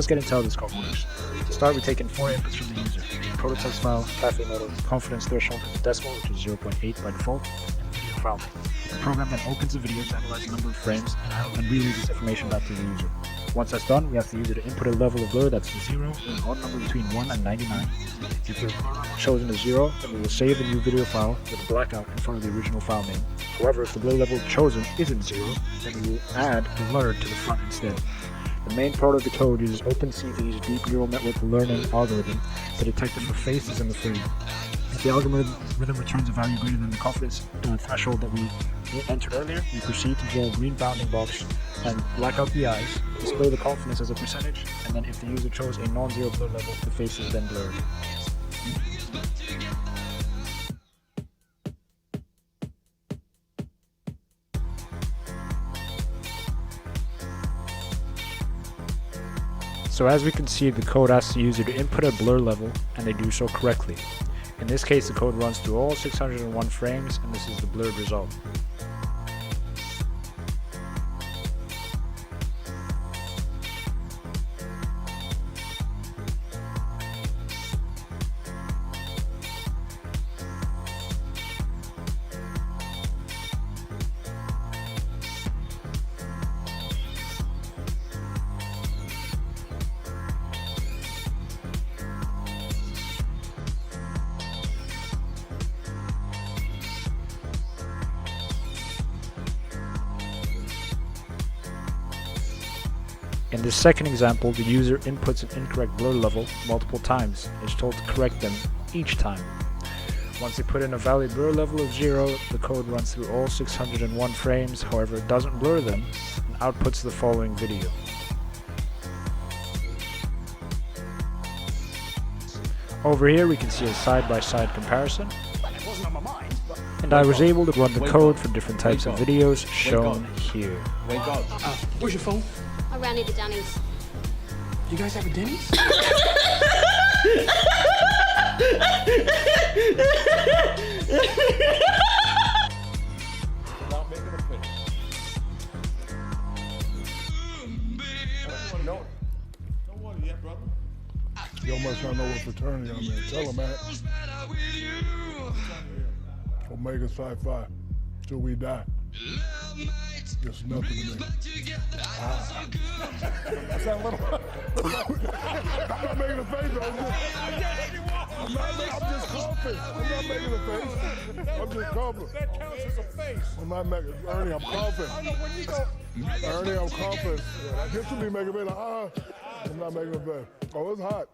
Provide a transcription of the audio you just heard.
let's get into how this code works. To start, we take in 4 inputs from the user: prototypes file, cafe model, confidence threshold in decimal, which is 0.8 by default, and video file name. The program then opens the video to analyze the number of frames and reads this information back to the user. Once that's done, we ask the user to input a level of blur that's 0 and an odd number between 1 and 99. If the blur level chosen is 0, then we will save the new video file with a blackout in front of the original file name. However, if the blur level chosen isn't 0, then we will add blur to the front instead. The main part of the code uses OpenCV's deep neural network learning algorithm to detect for faces in the frame. If the algorithm returns a value greater than the confidence threshold that we entered earlier, we proceed to draw a green bounding box and black out the eyes, display the confidence as a percentage, and then if the user chose a non-zero blur level, the face is then blurred. So as we can see, the code asks the user to input a blur level, and they do so correctly. In this case, the code runs through all 601 frames, and this is the blurred result. In this second example, the user inputs an incorrect blur level multiple times and is told to correct them each time. Once they put in a valid blur level of 0, the code runs through all 601 frames, however it doesn't blur them, and outputs the following video. Over here we can see a side-by-side comparison, and I was able to run the code for different types of videos shown here. Wake up. Where's your phone? I ran into Denny's. You guys have a Denny's? Not making a face. No. Don't worry yet, brother. Y'all must not know what fraternity I'm in. Tell them, man. Omega Psi Phi. Till we die. It's nothing to me. That's that little. I'm not making a face, though. I'm just coughing. I'm not making a face. I'm just coughing. That counts as a face. I'm not making. Ernie, I'm coughing. I know when you go. Ernie, I'm coughing. This should be making me like, I'm not making a face. Oh, it's hot.